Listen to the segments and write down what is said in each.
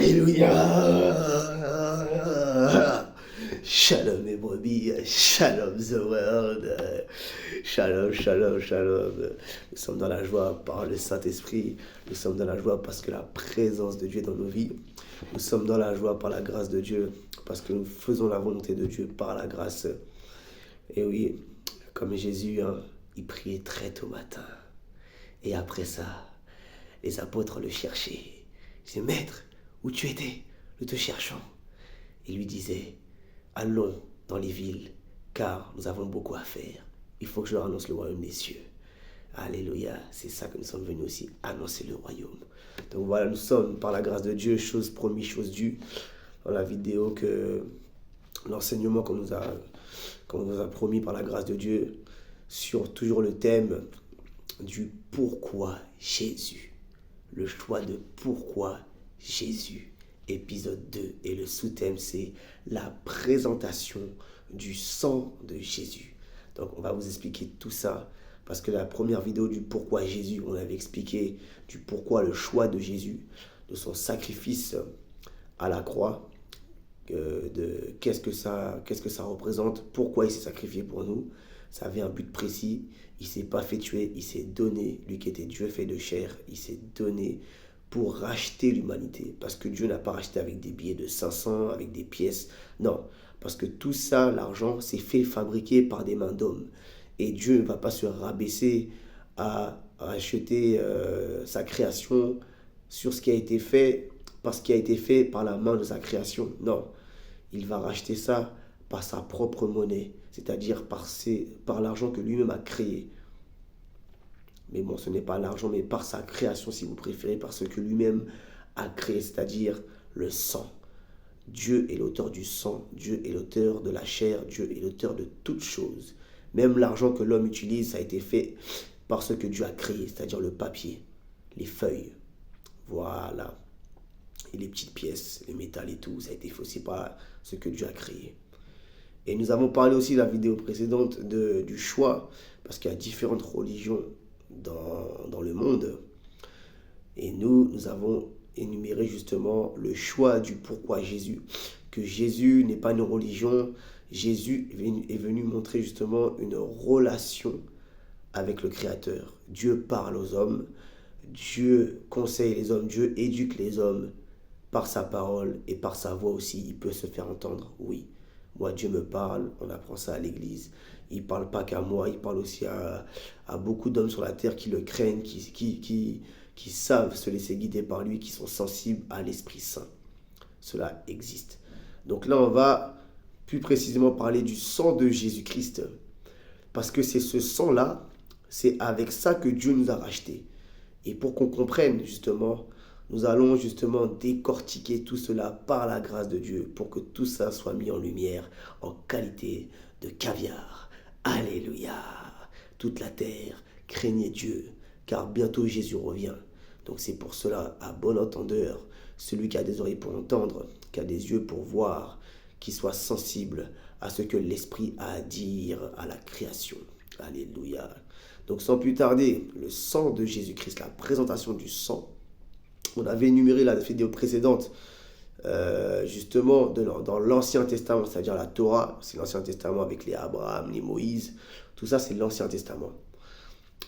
Alléluia. Shalom mes brebis, shalom the world, shalom, shalom, shalom. Nous sommes dans la joie par le Saint-Esprit, nous sommes dans la joie parce que la présence de Dieu est dans nos vies. Nous sommes dans la joie par la grâce de Dieu, parce que nous faisons la volonté de Dieu par la grâce. Et oui, comme Jésus, il priait très tôt matin. Et après ça, les apôtres le cherchaient. Ils disaient, Maître, où tu étais? Nous te cherchons. Il lui disait, allons dans les villes, car nous avons beaucoup à faire. Il faut que je leur annonce le royaume des cieux. Alléluia, c'est ça que nous sommes venus aussi, annoncer le royaume. Donc voilà, nous sommes, par la grâce de Dieu, chose promise, chose due. Dans la vidéo que l'enseignement qu'on nous a promis par la grâce de Dieu, sur toujours le thème du pourquoi Jésus. Le choix de pourquoi Jésus. Épisode 2. Et le sous-thème, c'est la présentation du sang de Jésus. Donc, on va vous expliquer tout ça. Parce que la première vidéo du pourquoi Jésus, on avait expliqué du pourquoi le choix de Jésus, de son sacrifice à la croix, de qu'est-ce que ça représente, pourquoi il s'est sacrifié pour nous. Ça avait un but précis. Il ne s'est pas fait tuer, il s'est donné, lui qui était Dieu fait de chair, il s'est donné pour racheter l'humanité. Parce que Dieu n'a pas racheté avec des billets de 500, avec des pièces. Non, parce que tout ça, l'argent, c'est fait fabriquer par des mains d'hommes. Et Dieu ne va pas se rabaisser à racheter sa création sur ce qui a été fait, parce qu'il a été fait par la main de sa création. Non, il va racheter ça par sa propre monnaie, c'est-à-dire par l'argent que lui-même a créé. Mais bon, ce n'est pas l'argent, mais par sa création, si vous préférez, par ce que lui-même a créé, c'est-à-dire le sang. Dieu est l'auteur du sang, Dieu est l'auteur de la chair, Dieu est l'auteur de toutes choses. Même l'argent que l'homme utilise, ça a été fait par ce que Dieu a créé, c'est-à-dire le papier, les feuilles, voilà. Et les petites pièces, les métals et tout, ça a été fait aussi par ce que Dieu a créé. Et nous avons parlé aussi dans la vidéo précédente du choix, parce qu'il y a différentes religions dans le monde. Et nous avons énuméré justement le choix du pourquoi Jésus. Que Jésus n'est pas une religion. Jésus est venu montrer justement une relation avec le Créateur. Dieu parle aux hommes. Dieu conseille les hommes. Dieu éduque les hommes par sa parole et par sa voix aussi. Il peut se faire entendre, oui. Moi, Dieu me parle, on apprend ça à l'église. Il ne parle pas qu'à moi, il parle aussi à beaucoup d'hommes sur la terre qui le craignent, qui savent se laisser guider par lui, qui sont sensibles à l'Esprit Saint. Cela existe. Donc là, on va plus précisément parler du sang de Jésus-Christ. Parce que c'est ce sang-là, c'est avec ça que Dieu nous a rachetés. Et pour qu'on comprenne justement, nous allons justement décortiquer tout cela par la grâce de Dieu pour que tout ça soit mis en lumière en qualité de caviar. Alléluia. Toute la terre craignait Dieu, car bientôt Jésus revient. Donc c'est pour cela, à bon entendeur, celui qui a des oreilles pour entendre, qui a des yeux pour voir, qui soit sensible à ce que l'Esprit a à dire à la création. Alléluia. Donc sans plus tarder, le sang de Jésus-Christ, la présentation du sang. On avait énuméré la vidéo précédente, justement, dans l'Ancien Testament, c'est-à-dire la Torah, c'est l'Ancien Testament avec les Abraham, les Moïse, tout ça c'est l'Ancien Testament.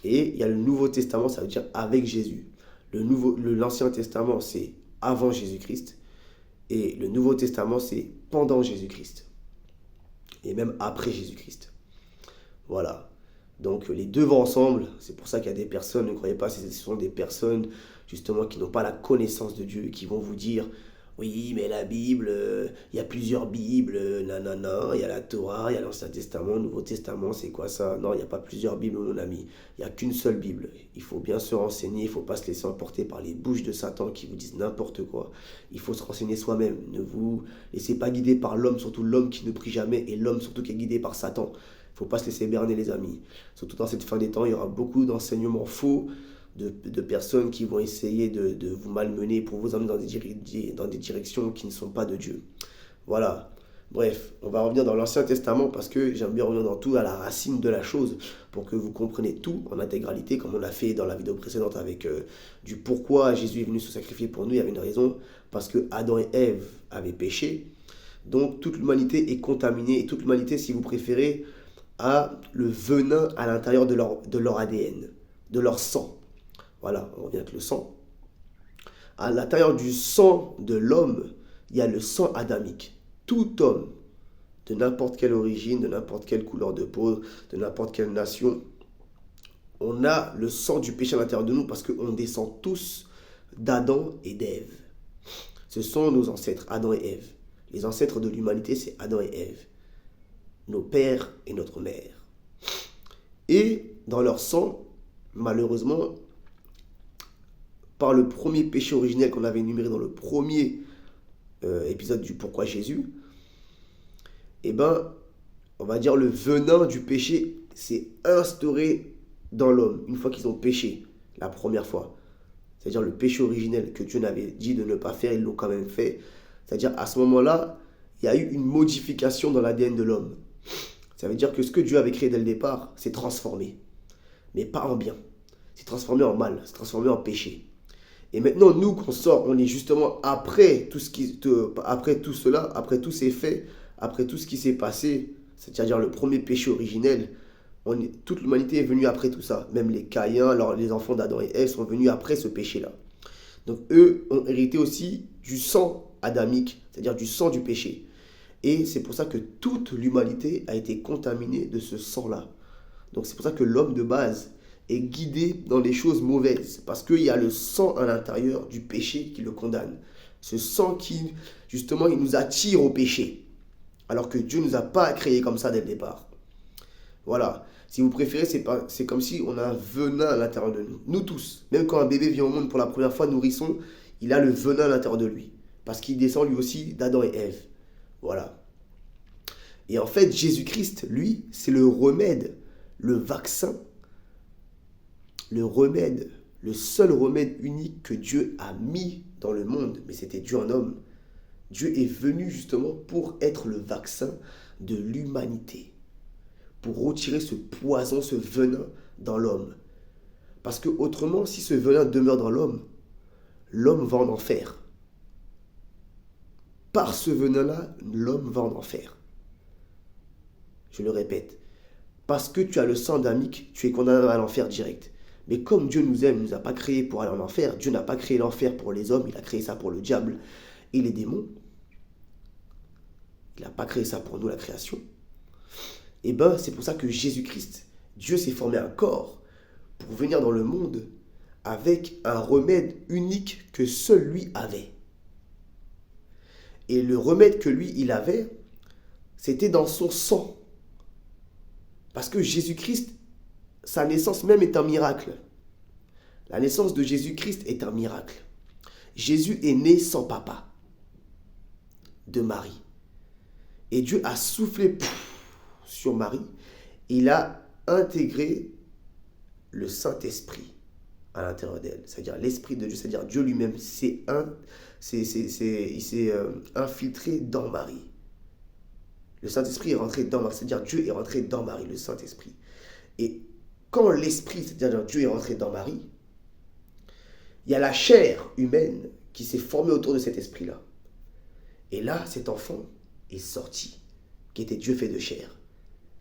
Et il y a le Nouveau Testament, ça veut dire avec Jésus. L'Ancien Testament, c'est avant Jésus-Christ, et le Nouveau Testament, c'est pendant Jésus-Christ, et même après Jésus-Christ. Voilà. Donc les deux vont ensemble, c'est pour ça qu'il y a des personnes, ne croyez pas, ce sont des personnes justement qui n'ont pas la connaissance de Dieu, qui vont vous dire, oui mais la Bible, il y a plusieurs Bibles, non, il y a la Torah, il y a l'Ancien Testament, le Nouveau Testament, c'est quoi ça? Non, il n'y a pas plusieurs Bibles mon ami, il n'y a qu'une seule Bible. Il faut bien se renseigner, il ne faut pas se laisser emporter par les bouches de Satan qui vous disent n'importe quoi. Il faut se renseigner soi-même, ne vous laissez pas guider par l'homme, surtout l'homme qui ne prie jamais, et l'homme surtout qui est guidé par Satan. Il ne faut pas se laisser berner les amis. Surtout dans cette fin des temps, il y aura beaucoup d'enseignements faux, de personnes qui vont essayer de vous malmener pour vous emmener dans des directions qui ne sont pas de Dieu. Voilà. Bref, on va revenir dans l'Ancien Testament parce que j'aime bien revenir dans tout à la racine de la chose pour que vous compreniez tout en intégralité, comme on l'a fait dans la vidéo précédente avec du pourquoi Jésus est venu se sacrifier pour nous. Il y avait une raison, parce que Adam et Ève avaient péché. Donc toute l'humanité est contaminée et toute l'humanité, si vous préférez, a le venin à l'intérieur de leur ADN, de leur sang. Voilà, on revient avec le sang. À l'intérieur du sang de l'homme, il y a le sang adamique. Tout homme, de n'importe quelle origine, de n'importe quelle couleur de peau, de n'importe quelle nation, on a le sang du péché à l'intérieur de nous parce qu'on descend tous d'Adam et d'Ève. Ce sont nos ancêtres, Adam et Ève. Les ancêtres de l'humanité, c'est Adam et Ève. Nos pères et notre mère. Et dans leur sang, malheureusement, par le premier péché originel qu'on avait énuméré dans le premier épisode du Pourquoi Jésus, eh ben, on va dire le venin du péché s'est instauré dans l'homme une fois qu'ils ont péché la première fois. C'est-à-dire le péché originel que Dieu n'avait dit de ne pas faire, ils l'ont quand même fait. C'est-à-dire à ce moment-là, il y a eu une modification dans l'ADN de l'homme. Ça veut dire que ce que Dieu avait créé dès le départ, s'est transformé. Mais pas en bien. C'est transformé en mal, c'est transformé en péché. Et maintenant, nous, qu'on sort, on est justement après tout cela, après tous ces faits, après tout ce qui s'est passé, c'est-à-dire le premier péché originel, toute l'humanité est venue après tout ça. Même les Caïens, les enfants d'Adam et Ève sont venus après ce péché-là. Donc eux ont hérité aussi du sang adamique, c'est-à-dire du sang du péché. Et c'est pour ça que toute l'humanité a été contaminée de ce sang-là. Donc c'est pour ça que l'homme de base est guidé dans les choses mauvaises. Parce qu'il y a le sang à l'intérieur du péché qui le condamne. Ce sang qui, justement, il nous attire au péché. Alors que Dieu ne nous a pas créés comme ça dès le départ. Voilà. Si vous préférez, c'est comme si on a un venin à l'intérieur de nous. Nous tous. Même quand un bébé vient au monde pour la première fois, nourrisson, il a le venin à l'intérieur de lui. Parce qu'il descend lui aussi d'Adam et Ève. Voilà. Et en fait, Jésus-Christ, lui, c'est le remède, le vaccin, le seul remède unique que Dieu a mis dans le monde. Mais c'était Dieu en homme. Dieu est venu justement pour être le vaccin de l'humanité. Pour retirer ce poison, ce venin dans l'homme. Parce que autrement, si ce venin demeure dans l'homme, l'homme va en enfer. Par ce venin-là, l'homme va en enfer. Je le répète. Parce que tu as le sang adamique, tu es condamné à l'enfer direct. Mais comme Dieu nous aime, il ne nous a pas créés pour aller en enfer. Dieu n'a pas créé l'enfer pour les hommes, il a créé ça pour le diable et les démons. Il n'a pas créé ça pour nous, la création. Et bien, c'est pour ça que Jésus-Christ, Dieu s'est formé un corps pour venir dans le monde avec un remède unique que seul lui avait. Et le remède que lui, il avait, c'était dans son sang. Parce que Jésus-Christ, sa naissance même est un miracle. La naissance de Jésus-Christ est un miracle. Jésus est né sans papa de Marie. Et Dieu a soufflé sur Marie. Il a intégré le Saint-Esprit à l'intérieur d'elle. C'est-à-dire l'Esprit de Dieu, c'est-à-dire Dieu lui-même, il s'est infiltré dans Marie. Le Saint-Esprit est rentré dans Marie, c'est-à-dire Dieu est rentré dans Marie, le Saint-Esprit. Et quand l'Esprit, c'est-à-dire Dieu est rentré dans Marie, il y a la chair humaine qui s'est formée autour de cet esprit-là. Et là, cet enfant est sorti, qui était Dieu fait de chair,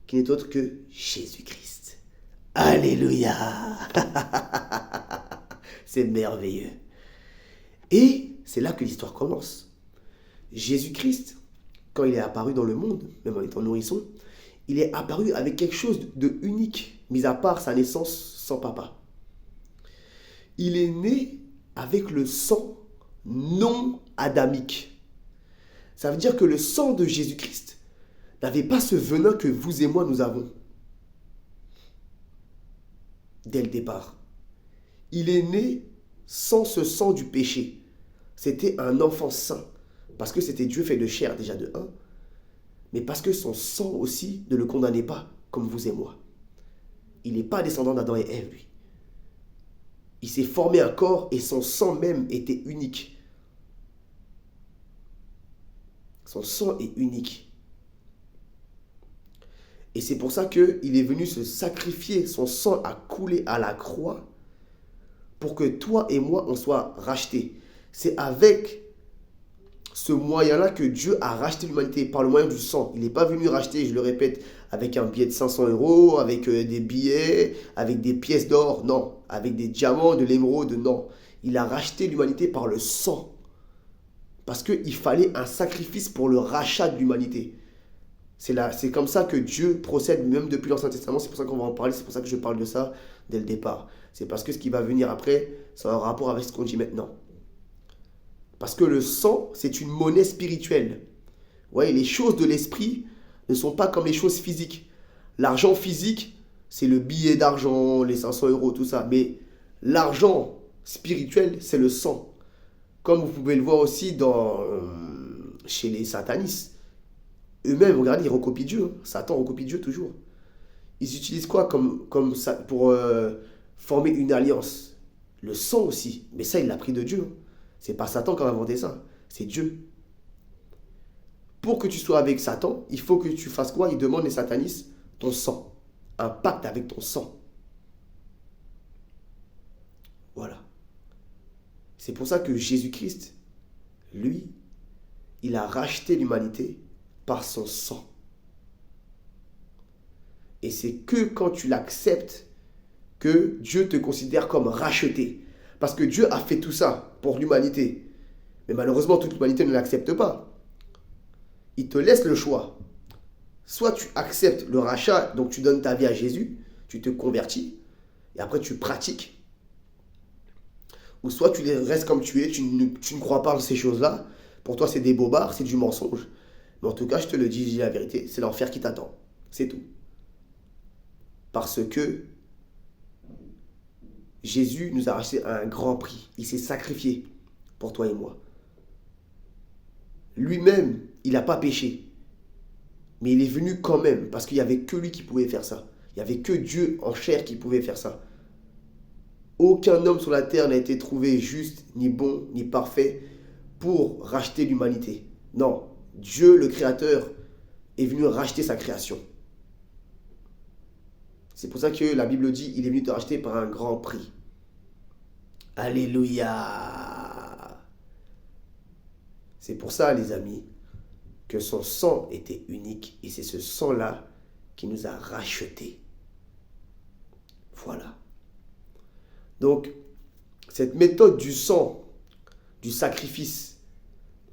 qui n'est autre que Jésus-Christ. Alléluia. C'est merveilleux. Et c'est là que l'histoire commence. Jésus-Christ, quand il est apparu dans le monde, même en étant nourrisson, il est apparu avec quelque chose de unique, mis à part sa naissance sans papa. Il est né avec le sang non adamique. Ça veut dire que le sang de Jésus-Christ n'avait pas ce venin que vous et moi nous avons. Dès le départ. Il est né sans ce sang du péché. C'était un enfant saint. Parce que c'était Dieu fait de chair déjà de un. Mais parce que son sang aussi ne le condamnait pas comme vous et moi. Il n'est pas descendant d'Adam et Ève, lui. Il s'est formé un corps et son sang même était unique. Son sang est unique. Et c'est pour ça qu'il est venu se sacrifier, son sang a coulé à la croix pour que toi et moi, on soit rachetés. C'est avec ce moyen-là que Dieu a racheté l'humanité, par le moyen du sang. Il n'est pas venu racheter, je le répète, avec un billet de 500 euros, avec des billets, avec des pièces d'or, non. Avec des diamants, de l'émeraude, non. Il a racheté l'humanité par le sang. Parce qu'il fallait un sacrifice pour le rachat de l'humanité. C'est comme ça que Dieu procède, même depuis l'Ancien Testament. C'est pour ça qu'on va en parler, c'est pour ça que je parle de ça dès le départ. C'est parce que ce qui va venir après, ça a un rapport avec ce qu'on dit maintenant. Parce que le sang, c'est une monnaie spirituelle. Ouais, les choses de l'esprit ne sont pas comme les choses physiques. L'argent physique, c'est le billet d'argent, les 500 euros, tout ça. Mais l'argent spirituel, c'est le sang. Comme vous pouvez le voir aussi chez les satanistes. Eux-mêmes, regardez, ils recopient Dieu. Satan recopie Dieu toujours. Ils utilisent quoi comme ça pour former une alliance? Le sang aussi. Mais ça, il l'a pris de Dieu. C'est pas Satan qui a inventé ça. C'est Dieu. Pour que tu sois avec Satan, il faut que tu fasses quoi? Il demande les satanistes ton sang. Un pacte avec ton sang. Voilà. C'est pour ça que Jésus-Christ, lui, il a racheté l'humanité par son sang. Et c'est que quand tu l'acceptes que Dieu te considère comme racheté. Parce que Dieu a fait tout ça pour l'humanité. Mais malheureusement, toute l'humanité ne l'accepte pas. Il te laisse le choix. Soit tu acceptes le rachat, donc tu donnes ta vie à Jésus, tu te convertis, et après tu pratiques. Ou soit tu restes comme tu es, tu ne crois pas en ces choses-là. Pour toi, c'est des bobards, c'est du mensonge. Mais en tout cas, je te le dis, je dis la vérité, c'est l'enfer qui t'attend. C'est tout. Parce que Jésus nous a racheté à un grand prix. Il s'est sacrifié pour toi et moi. Lui-même, il n'a pas péché. Mais il est venu quand même, parce qu'il n'y avait que lui qui pouvait faire ça. Il n'y avait que Dieu en chair qui pouvait faire ça. Aucun homme sur la terre n'a été trouvé juste, ni bon, ni parfait pour racheter l'humanité. Non, Dieu, le Créateur, est venu racheter sa création. C'est pour ça que la Bible dit, il est venu te racheter par un grand prix. Alléluia! C'est pour ça, les amis, que son sang était unique. Et c'est ce sang-là qui nous a rachetés. Voilà. Donc, cette méthode du sang, du sacrifice,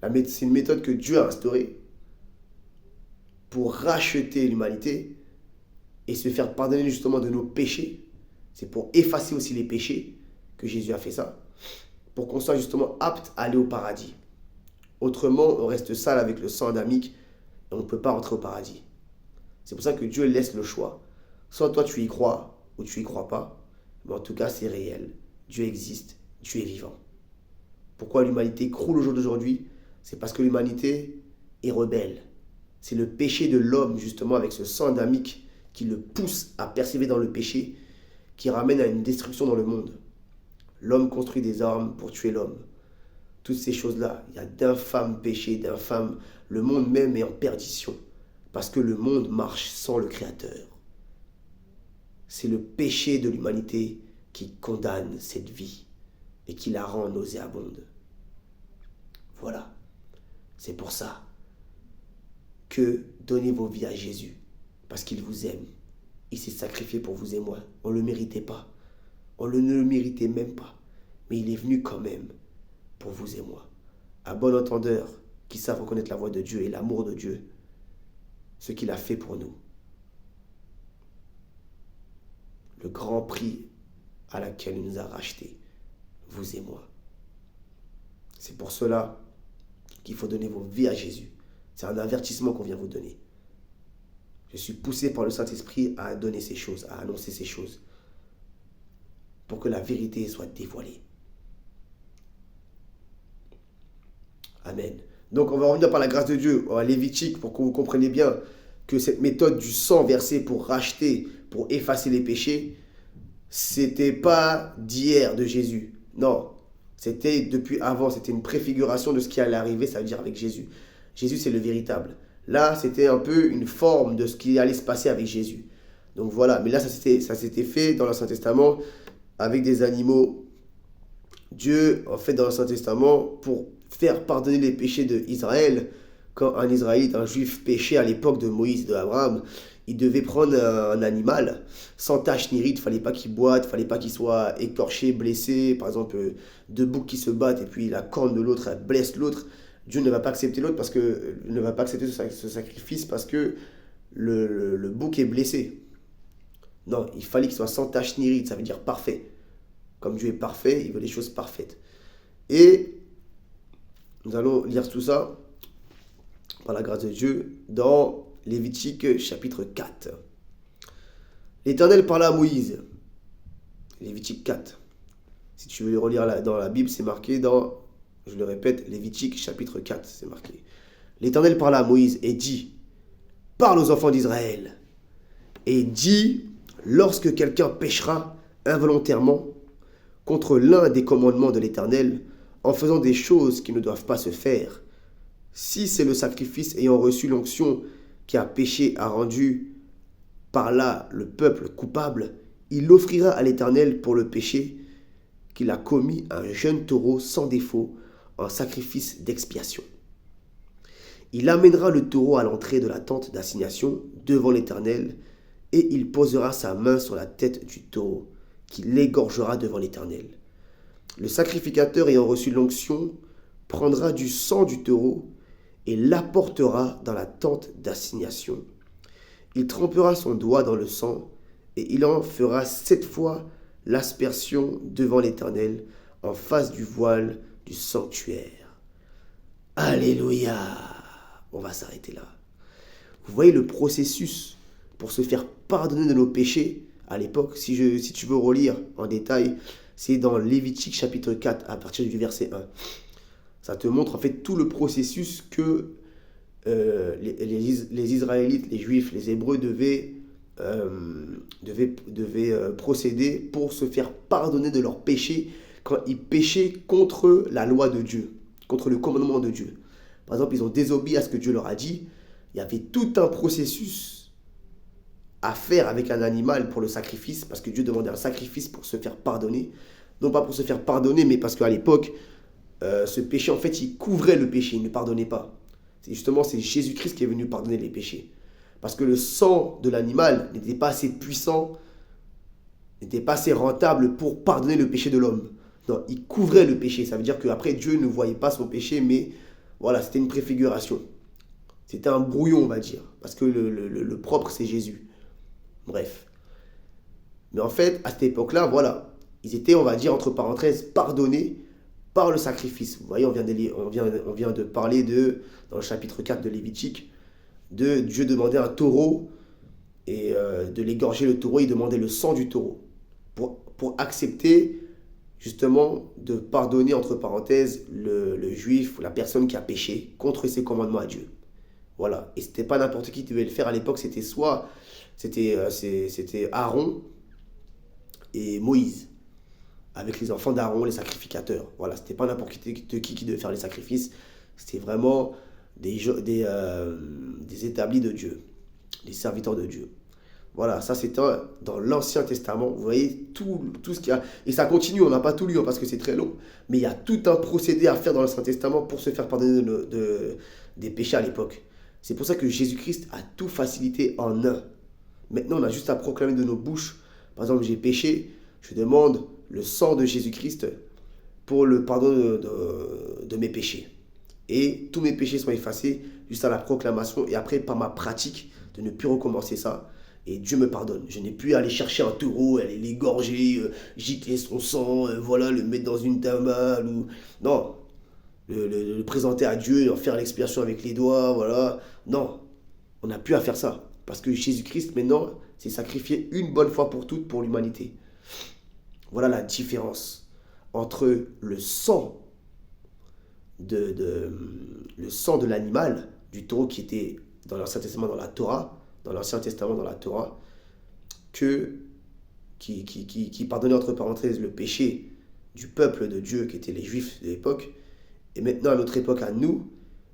c'est une méthode que Dieu a instaurée pour racheter l'humanité et se faire pardonner justement de nos péchés. C'est pour effacer aussi les péchés que Jésus a fait ça, pour qu'on soit justement apte à aller au paradis. Autrement, on reste sale avec le sang adamique et on ne peut pas rentrer au paradis. C'est pour ça que Dieu laisse le choix. Soit toi tu y crois ou tu y crois pas, mais en tout cas c'est réel. Dieu existe, Dieu est vivant. Pourquoi l'humanité croule au jour d'aujourd'hui? C'est parce que l'humanité est rebelle. C'est le péché de l'homme justement avec ce sang adamique qui le pousse à persévérer dans le péché, qui ramène à une destruction dans le monde. L'homme construit des armes pour tuer l'homme. Toutes ces choses-là, il y a d'infâmes péchés, d'infâmes... Le monde même est en perdition, parce que le monde marche sans le Créateur. C'est le péché de l'humanité qui condamne cette vie et qui la rend nauséabonde. Voilà. C'est pour ça que donnez vos vies à Jésus, parce qu'il vous aime. Il s'est sacrifié pour vous et moi. On ne le méritait pas. On ne le méritait même pas. Mais il est venu quand même pour vous et moi. À bon entendeur, qui savent reconnaître la voix de Dieu et l'amour de Dieu, ce qu'il a fait pour nous. Le grand prix à laquelle il nous a rachetés, vous et moi. C'est pour cela qu'il faut donner vos vies à Jésus. C'est un avertissement qu'on vient vous donner. Je suis poussé par le Saint-Esprit à donner ces choses, à annoncer ces choses, pour que la vérité soit dévoilée. Amen. Donc on va revenir par la grâce de Dieu à Lévitique pour que vous compreniez bien que cette méthode du sang versé pour racheter, pour effacer les péchés, c'était pas d'hier de Jésus. Non, c'était depuis avant, c'était une préfiguration de ce qui allait arriver, ça veut dire avec Jésus. Jésus c'est le véritable. Là, c'était un peu une forme de ce qui allait se passer avec Jésus. Donc voilà, mais là, ça s'était fait dans l'Ancien Testament avec des animaux. Dieu, en fait, dans l'Ancien Testament, pour faire pardonner les péchés d'Israël, quand un Israélite, un Juif péchait à l'époque de Moïse, de Abraham, il devait prendre un animal sans tache ni ride, il ne fallait pas qu'il boite, il ne fallait pas qu'il soit écorché, blessé, par exemple deux boucs qui se battent et puis la corne de l'autre elle blesse l'autre. Dieu ne va pas accepter l'autre parce que ne va pas accepter ce sacrifice parce que le bouc est blessé. Non, il fallait qu'il soit sans tache ni ride, ça veut dire parfait. Comme Dieu est parfait, il veut des choses parfaites. Et nous allons lire tout ça, par la grâce de Dieu, dans Lévitique chapitre 4. L'Éternel parla à Moïse. Lévitique 4. Si tu veux relire dans la Bible, c'est marqué dans, je le répète, Lévitique chapitre 4, c'est marqué. L'Éternel parla à Moïse et dit, parle aux enfants d'Israël, et dit, lorsque quelqu'un péchera involontairement contre l'un des commandements de l'Éternel, en faisant des choses qui ne doivent pas se faire, si c'est le sacrifice ayant reçu l'onction qui a péché a rendu par là le peuple coupable, il offrira à l'Éternel pour le péché qu'il a commis un jeune taureau sans défaut en sacrifice d'expiation. Il amènera le taureau à l'entrée de la tente d'assignation devant l'Éternel et il posera sa main sur la tête du taureau, qui l'égorgera devant l'Éternel. Le sacrificateur ayant reçu l'onction prendra du sang du taureau et l'apportera dans la tente d'assignation. Il trempera son doigt dans le sang et il en fera 7 fois l'aspersion devant l'Éternel en face du voile du sanctuaire. Alléluia! On va s'arrêter là. Vous voyez le processus pour se faire pardonner de nos péchés à l'époque. Si tu veux relire en détail, c'est dans Lévitique chapitre 4 à partir du verset 1. Ça te montre en fait tout le processus que les Israélites, les Juifs, les Hébreux devaient procéder pour se faire pardonner de leurs péchés quand ils péchaient contre la loi de Dieu, contre le commandement de Dieu. Par exemple, ils ont désobéi à ce que Dieu leur a dit. Il y avait tout un processus à faire avec un animal pour le sacrifice, parce que Dieu demandait un sacrifice pour se faire pardonner. Non pas pour se faire pardonner, mais parce qu'à l'époque, ce péché, en fait, il couvrait le péché, il ne pardonnait pas. C'est Jésus-Christ qui est venu pardonner les péchés. Parce que le sang de l'animal n'était pas assez puissant, n'était pas assez rentable pour pardonner le péché de l'homme. Non, il couvrait le péché. Ça veut dire qu'après, Dieu ne voyait pas son péché, mais voilà, c'était une préfiguration. C'était un brouillon, on va dire. Parce que le propre, c'est Jésus. Bref. Mais en fait, à cette époque-là, voilà, ils étaient, on va dire, entre parenthèses, pardonnés par le sacrifice. Vous voyez, on vient de parler dans le chapitre 4 de Lévitique, de Dieu demander un taureau et de l'égorger le taureau, il demandait le sang du taureau pour accepter justement de pardonner entre parenthèses le juif, la personne qui a péché contre ses commandements à Dieu. Voilà, et c'était pas n'importe qui devait le faire à l'époque, c'était Aaron et Moïse, avec les enfants d'Aaron, les sacrificateurs. Voilà, c'était pas n'importe qui devait faire les sacrifices, c'était vraiment des établis de Dieu, des serviteurs de Dieu. Voilà, ça c'était dans l'Ancien Testament. Vous voyez tout ce qu'il y a. Et ça continue, on n'a pas tout lu parce que c'est très long. Mais il y a tout un procédé à faire dans l'Ancien Testament pour se faire pardonner des péchés à l'époque. C'est pour ça que Jésus-Christ a tout facilité en un. Maintenant, on a juste à proclamer de nos bouches. Par exemple, j'ai péché, je demande le sang de Jésus-Christ pour le pardon de mes péchés. Et tous mes péchés sont effacés juste à la proclamation. Et après, par ma pratique, de ne plus recommencer ça. Et Dieu me pardonne. Je n'ai plus à aller chercher un taureau, aller l'égorger, gicler son sang, voilà, le mettre dans une timbale. Non, le présenter à Dieu, en faire l'expiation avec les doigts, voilà. Non, on n'a plus à faire ça. Parce que Jésus-Christ, maintenant, s'est sacrifié une bonne fois pour toutes pour l'humanité. Voilà la différence entre le sang de l'animal, du taureau qui était dans l'Ancien Testament, dans l'Ancien Testament, dans la Torah, qui pardonnait entre parenthèses le péché du peuple de Dieu, qui étaient les Juifs de l'époque, et maintenant à notre époque, à nous,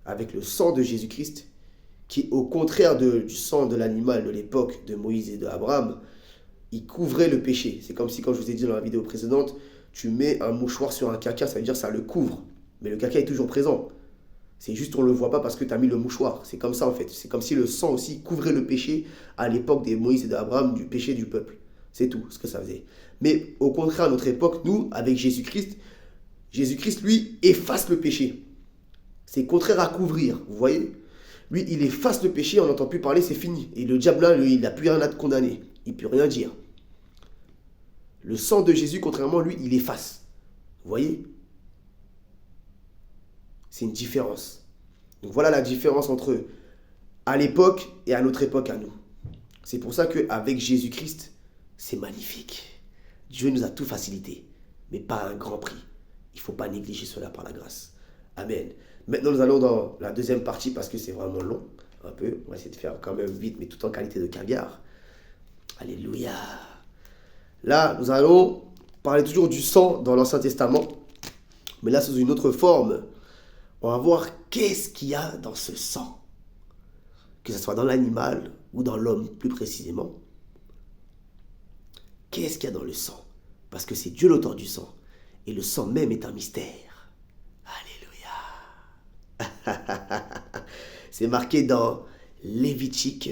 avec le sang de Jésus-Christ, qui, au contraire du sang de l'animal de l'époque de Moïse et d'Abraham, il couvrait le péché. C'est comme si, quand je vous ai dit dans la vidéo précédente, tu mets un mouchoir sur un caca, ça veut dire que ça le couvre. Mais le caca est toujours présent. C'est juste on ne le voit pas parce que tu as mis le mouchoir. C'est comme ça en fait. C'est comme si le sang aussi couvrait le péché à l'époque des Moïse et d'Abraham, du péché du peuple. C'est tout ce que ça faisait. Mais au contraire, à notre époque, nous, avec Jésus-Christ, Jésus-Christ, lui, efface le péché. C'est contraire à couvrir, vous voyez. Lui, il efface le péché, on n'entend plus parler, c'est fini. Et le diable là, lui, il n'a plus rien à te condamner. Il ne peut rien dire. Le sang de Jésus, contrairement, lui, il efface. Vous voyez? C'est une différence. Donc voilà la différence entre à l'époque et à notre époque à nous. C'est pour ça qu'avec Jésus-Christ, c'est magnifique. Dieu nous a tout facilité, mais pas à un grand prix. Il ne faut pas négliger cela par la grâce. Amen. Maintenant, nous allons dans la deuxième partie parce que c'est vraiment long, un peu. On va essayer de faire quand même vite, mais tout en qualité de caviar. Alléluia. Là, nous allons parler toujours du sang dans l'Ancien Testament, mais là, sous une autre forme. On va voir qu'est-ce qu'il y a dans ce sang. Que ce soit dans l'animal ou dans l'homme plus précisément. Qu'est-ce qu'il y a dans le sang? Parce que c'est Dieu l'auteur du sang. Et le sang même est un mystère. Alléluia. C'est marqué dans Lévitique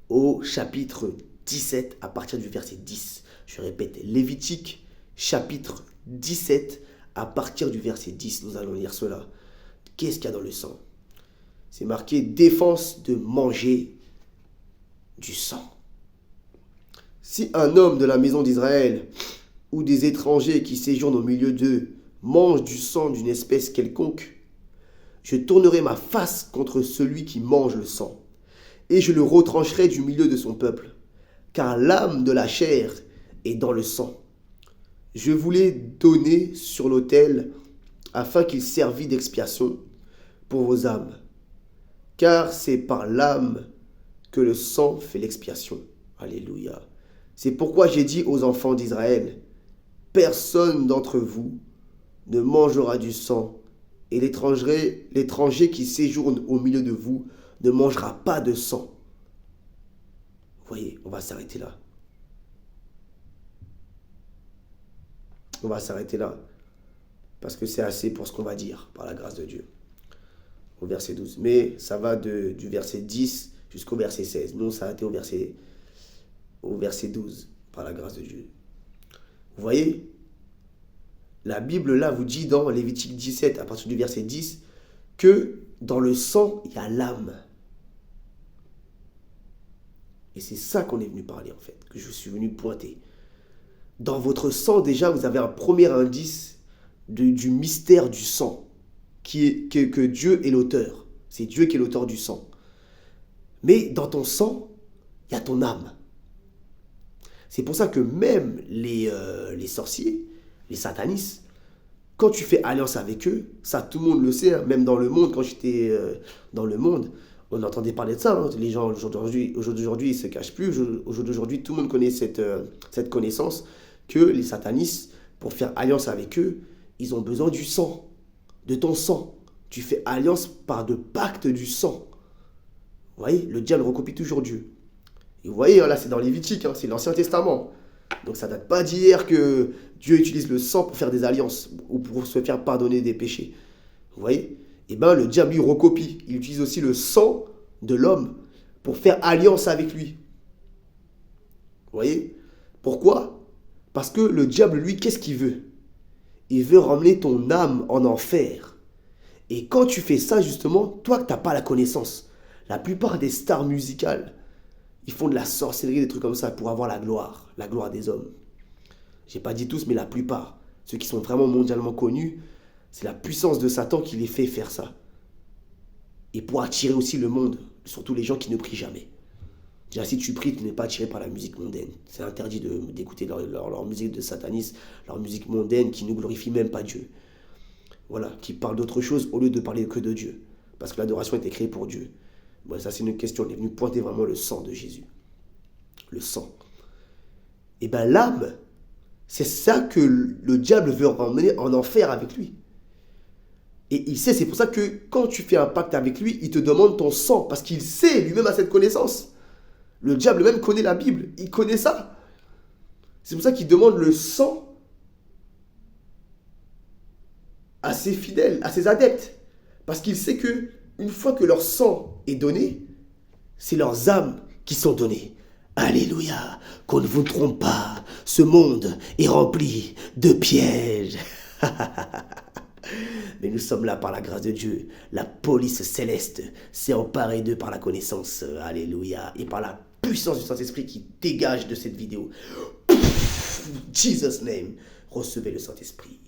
au chapitre 17 à partir du verset 10. Je répète, Lévitique chapitre 17 à partir du verset 10. Nous allons lire cela. Qu'est-ce qu'il y a dans le sang? C'est marqué défense de manger du sang. Si un homme de la maison d'Israël ou des étrangers qui séjournent au milieu d'eux mangent du sang d'une espèce quelconque, je tournerai ma face contre celui qui mange le sang, et je le retrancherai du milieu de son peuple, car l'âme de la chair est dans le sang. Je vous l'ai donné sur l'autel afin qu'il servît d'expiation pour vos âmes, car c'est par l'âme que le sang fait l'expiation. Alléluia. C'est pourquoi j'ai dit aux enfants d'Israël, personne d'entre vous ne mangera du sang, et l'étranger qui séjourne au milieu de vous ne mangera pas de sang. Vous voyez, on va s'arrêter là. On va s'arrêter là, parce que c'est assez pour ce qu'on va dire, par la grâce de Dieu. Au verset 12. Mais ça va du verset 10 jusqu'au verset 16. Nous, on s'est arrêté au verset 12, par la grâce de Dieu. Vous voyez, la Bible, là, vous dit dans Lévitique 17, à partir du verset 10, que dans le sang, il y a l'âme. Et c'est ça qu'on est venu parler, en fait, que je suis venu pointer. Dans votre sang, déjà, vous avez un premier indice du mystère du sang. Que Dieu est l'auteur. C'est Dieu qui est l'auteur du sang. Mais dans ton sang, il y a ton âme. C'est pour ça que même les sorciers, les satanistes, quand tu fais alliance avec eux, ça tout le monde le sait, hein, même dans le monde, quand j'étais dans le monde, on entendait parler de ça. Hein. Les gens, au jour d'aujourd'hui, ils ne se cachent plus. Au jour d'aujourd'hui, tout le monde connaît cette connaissance que les satanistes, pour faire alliance avec eux, ils ont besoin du sang. De ton sang. Tu fais alliance par de pacte du sang. Vous voyez, le diable recopie toujours Dieu. Et vous voyez, là c'est dans Lévitique, hein, c'est l'Ancien Testament. Donc ça ne date pas d'hier que Dieu utilise le sang pour faire des alliances ou pour se faire pardonner des péchés. Vous voyez? Et bien le diable lui recopie. Il utilise aussi le sang de l'homme pour faire alliance avec lui. Vous voyez? Pourquoi? Parce que le diable, lui, qu'est-ce qu'il veut? Il veut ramener ton âme en enfer. Et quand tu fais ça, justement, toi que tu n'as pas la connaissance, la plupart des stars musicales, ils font de la sorcellerie, des trucs comme ça, pour avoir la gloire des hommes. J'ai pas dit tous, mais la plupart. Ceux qui sont vraiment mondialement connus, c'est la puissance de Satan qui les fait faire ça. Et pour attirer aussi le monde, surtout les gens qui ne prient jamais. Déjà, si tu pries, tu n'es pas attiré par la musique mondaine. C'est interdit d'écouter leur musique de satanisme, leur musique mondaine qui ne glorifie même pas Dieu. Voilà, qui parle d'autre chose au lieu de parler que de Dieu. Parce que l'adoration a été créée pour Dieu. Bon, ça, c'est une question. On est venu pointer vraiment le sang de Jésus. Le sang. Et bien, l'âme, c'est ça que le diable veut emmener en enfer avec lui. Et il sait, c'est pour ça que quand tu fais un pacte avec lui, il te demande ton sang, parce qu'il sait, lui-même a cette connaissance. Le diable même connaît la Bible, il connaît ça. C'est pour ça qu'il demande le sang à ses fidèles, à ses adeptes. Parce qu'il sait que une fois que leur sang est donné, c'est leurs âmes qui sont données. Alléluia, qu'on ne vous trompe pas, ce monde est rempli de pièges. Mais nous sommes là par la grâce de Dieu. La police céleste s'est emparée d'eux par la connaissance. Alléluia. Et par la puissance du Saint-Esprit qui dégage de cette vidéo. Jesus name. Recevez le Saint-Esprit.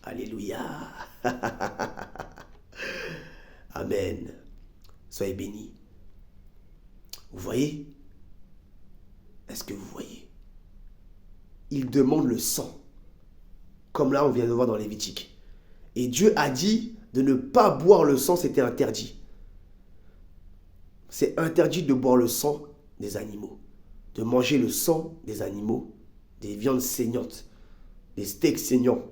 Alléluia. Amen. Soyez bénis. Vous voyez? Est-ce que vous voyez? Il demande le sang. Comme là, on vient de voir dans Lévitique. Et Dieu a dit de ne pas boire le sang, c'était interdit. C'est interdit de boire le sang des animaux. De manger le sang des animaux, des viandes saignantes, des steaks saignants.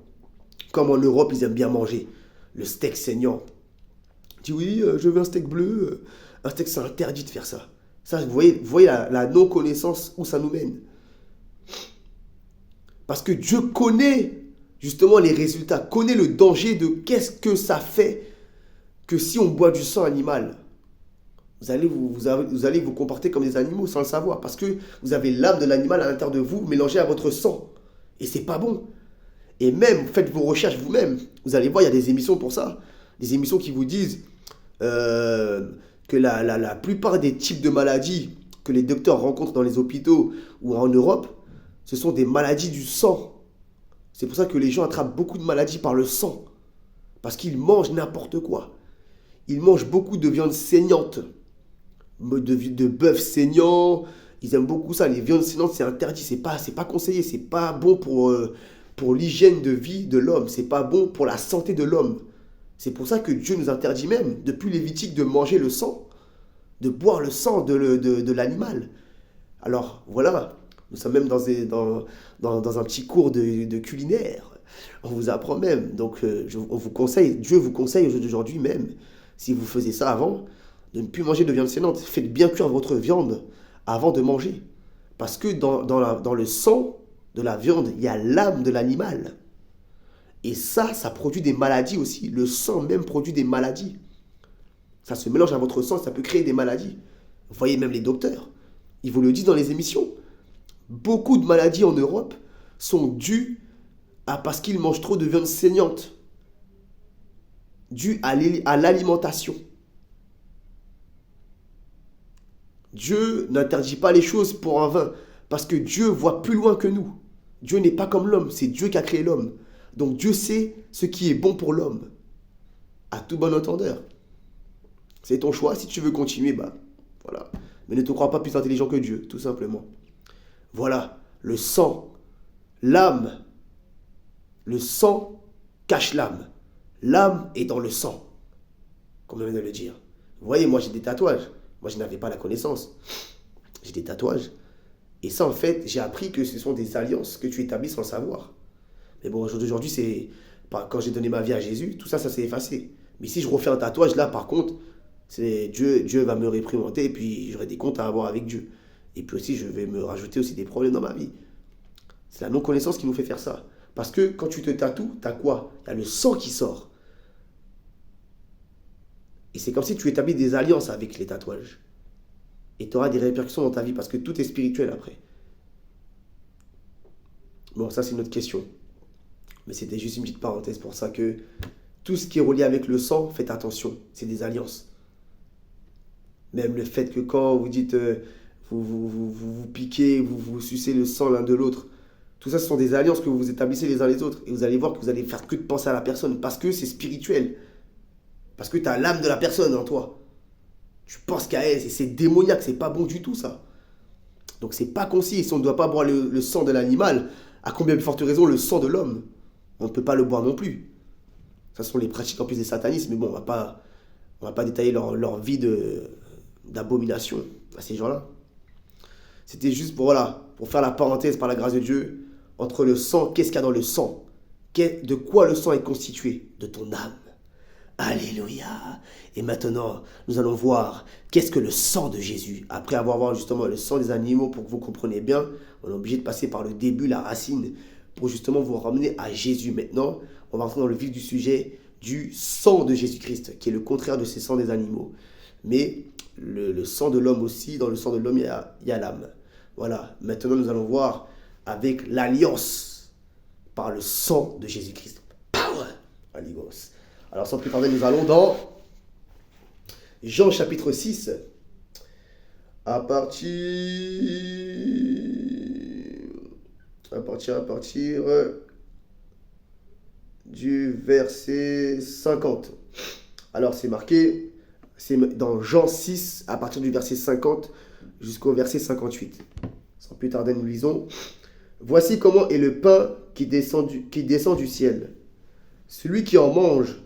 Comme en Europe, ils aiment bien manger le steak saignant. Tu dis oui, je veux un steak bleu. Un steak, c'est interdit de faire ça. Ça, vous voyez la non-connaissance où ça nous mène. Parce que Dieu connaît justement les résultats, connaît le danger de qu'est-ce que ça fait que si on boit du sang animal, vous allez vous comporter comme des animaux sans le savoir. Parce que vous avez l'âme de l'animal à l'intérieur de vous mélangée à votre sang. Et c'est pas bon. Et même, faites vos recherches vous-même. Vous allez voir, il y a des émissions pour ça. Des émissions qui vous disent que la plupart des types de maladies que les docteurs rencontrent dans les hôpitaux ou en Europe, ce sont des maladies du sang. C'est pour ça que les gens attrapent beaucoup de maladies par le sang. Parce qu'ils mangent n'importe quoi. Ils mangent beaucoup de viande saignante. De bœuf saignant. Ils aiment beaucoup ça. Les viandes saignantes, c'est interdit. C'est pas conseillé. C'est pas bon pour l'hygiène de vie de l'homme. C'est pas bon pour la santé de l'homme. C'est pour ça que Dieu nous interdit même, depuis Lévitique, de manger le sang. De boire le sang de l'animal. Alors, voilà. Nous sommes même dans un petit cours de culinaire. On vous apprend même. Donc, on vous conseille, Dieu vous conseille aujourd'hui même, si vous faisiez ça avant, de ne plus manger de viande saignante. Faites bien cuire votre viande avant de manger. Parce que dans le sang de la viande, il y a l'âme de l'animal. Et ça produit des maladies aussi. Le sang même produit des maladies. Ça se mélange à votre sang, ça peut créer des maladies. Vous voyez même les docteurs. Ils vous le disent dans les émissions. Beaucoup de maladies en Europe sont dues parce qu'ils mangent trop de viande saignante. Dues à l'alimentation. Dieu n'interdit pas les choses pour un vain. Parce que Dieu voit plus loin que nous. Dieu n'est pas comme l'homme, c'est Dieu qui a créé l'homme. Donc Dieu sait ce qui est bon pour l'homme. À tout bon entendeur. C'est ton choix, si tu veux continuer, voilà. Mais ne te crois pas plus intelligent que Dieu, tout simplement. Voilà, le sang, l'âme. Le sang cache l'âme. L'âme est dans le sang, comme on vient de le dire. Vous voyez, moi j'ai des tatouages. Moi je n'avais pas la connaissance. J'ai des tatouages. Et ça en fait, j'ai appris que ce sont des alliances que tu établis sans le savoir. Mais bon, aujourd'hui, c'est quand j'ai donné ma vie à Jésus, tout ça, ça s'est effacé. Mais si je refais un tatouage, là, par contre, c'est Dieu va me réprimander et puis j'aurai des comptes à avoir avec Dieu. Et puis aussi, je vais me rajouter aussi des problèmes dans ma vie. C'est la non-connaissance qui nous fait faire ça. Parce que quand tu te tatoues, t'as quoi? Il y a le sang qui sort. Et c'est comme si tu établis des alliances avec les tatouages. Et tu auras des répercussions dans ta vie parce que tout est spirituel après. Bon, ça c'est une autre question. Mais c'était juste une petite parenthèse pour ça que tout ce qui est relié avec le sang, faites attention, c'est des alliances. Même le fait que quand vous dites, vous piquez, vous sucez le sang l'un de l'autre, tout ça ce sont des alliances que vous établissez les uns les autres. Et vous allez voir que vous allez faire que de penser à la personne parce que c'est spirituel. Parce que tu as l'âme de la personne en toi. Tu penses qu'à elle, c'est démoniaque, c'est pas bon du tout ça. Donc c'est pas conseillé, si on ne doit pas boire le sang de l'animal, à combien de forte raison le sang de l'homme? On ne peut pas le boire non plus. Ça sont les pratiques en plus des satanistes, mais bon, on va pas détailler leur vie d'abomination à ces gens-là. C'était juste pour faire la parenthèse par la grâce de Dieu, entre le sang, qu'est-ce qu'il y a dans le sang? De quoi le sang est constitué? De ton âme. Alléluia. Et maintenant, nous allons voir qu'est-ce que le sang de Jésus. Après avoir vu justement le sang des animaux, pour que vous compreniez bien, on est obligé de passer par le début, la racine, pour justement vous ramener à Jésus. Maintenant, on va entrer dans le vif du sujet du sang de Jésus-Christ, qui est le contraire de ces sangs des animaux. Mais le sang de l'homme aussi, dans le sang de l'homme, il y a l'âme. Voilà, maintenant nous allons voir avec l'alliance par le sang de Jésus-Christ. Power! Aligos. Alors sans plus tarder, nous allons dans Jean chapitre 6, à partir du verset 50. Alors c'est marqué, c'est dans Jean 6, à partir du verset 50 jusqu'au verset 58. Sans plus tarder, nous lisons. Voici comment est le pain qui descend du ciel. Celui qui en mange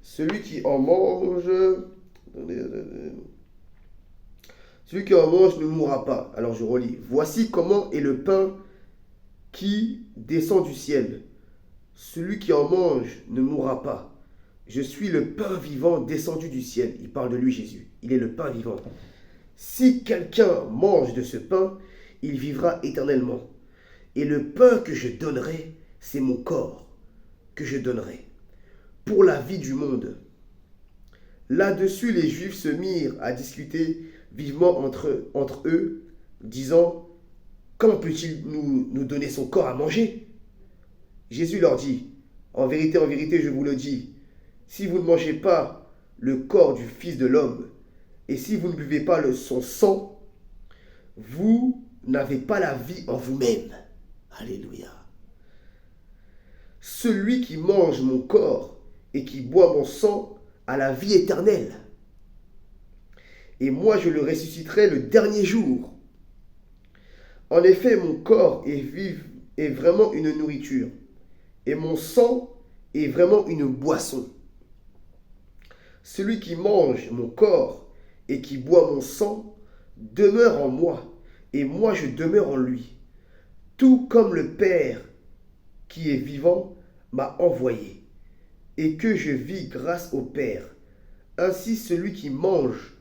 ne mourra pas. Alors je relis. Voici comment est le pain qui descend du ciel. Celui qui en mange ne mourra pas. Je suis le pain vivant descendu du ciel. Il parle de lui, Jésus. Il est le pain vivant. Si quelqu'un mange de ce pain, il vivra éternellement. Et le pain que je donnerai, c'est mon corps que je donnerai pour la vie du monde. Là-dessus, les Juifs se mirent à discuter vivement entre eux, disant, comment peut-il nous donner son corps à manger? Jésus leur dit, en vérité, je vous le dis, si vous ne mangez pas le corps du Fils de l'homme, et si vous ne buvez pas son sang, vous n'avez pas la vie en vous-même. Alléluia. Celui qui mange mon corps et qui boit mon sang a la vie éternelle. Et moi je le ressusciterai le dernier jour. En effet, mon corps est vraiment une nourriture, et mon sang est vraiment une boisson. Celui qui mange mon corps et qui boit mon sang demeure en moi, et moi je demeure en lui. Tout comme le Père qui est vivant m'a envoyé, et que je vis grâce au Père. Ainsi celui qui mange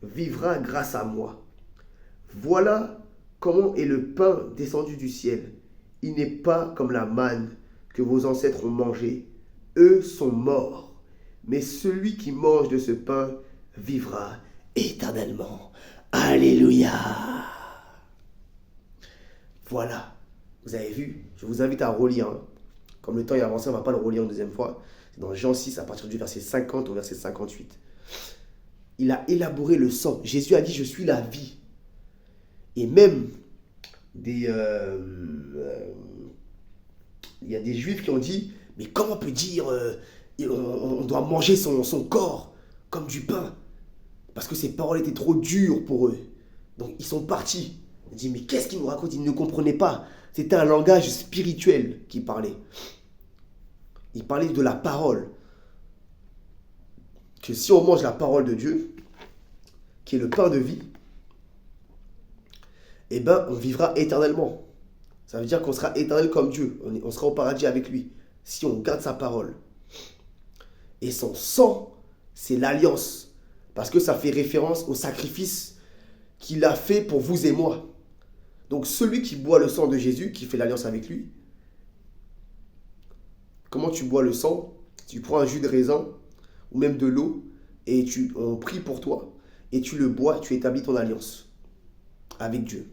vivra grâce à moi. Voilà comment est le pain descendu du ciel. Il n'est pas comme la manne que vos ancêtres ont mangée. Eux sont morts. Mais celui qui mange de ce pain vivra éternellement. Alléluia. Voilà. Vous avez vu? Je vous invite à relire. Comme le temps est avancé, on ne va pas le relire une deuxième fois. C'est dans Jean 6, à partir du verset 50 au verset 58. Il a élaboré le sang. Jésus a dit, je suis la vie. Et même, il y a des Juifs qui ont dit, mais comment on peut dire, on doit manger son corps comme du pain? Parce que ces paroles étaient trop dures pour eux. Donc ils sont partis. Ils disent, mais qu'est-ce qu'ils nous racontent? Ils ne comprenaient pas. C'était un langage spirituel qu'il parlait. Il parlait de la parole. Que si on mange la parole de Dieu, qui est le pain de vie, eh bien, on vivra éternellement. Ça veut dire qu'on sera éternel comme Dieu. On sera au paradis avec lui, si on garde sa parole. Et son sang, c'est l'alliance. Parce que ça fait référence au sacrifice qu'il a fait pour vous et moi. Donc celui qui boit le sang de Jésus, qui fait l'alliance avec lui, comment tu bois le sang? Tu prends un jus de raisin ou même de l'eau et on prie pour toi et tu le bois, tu établis ton alliance avec Dieu.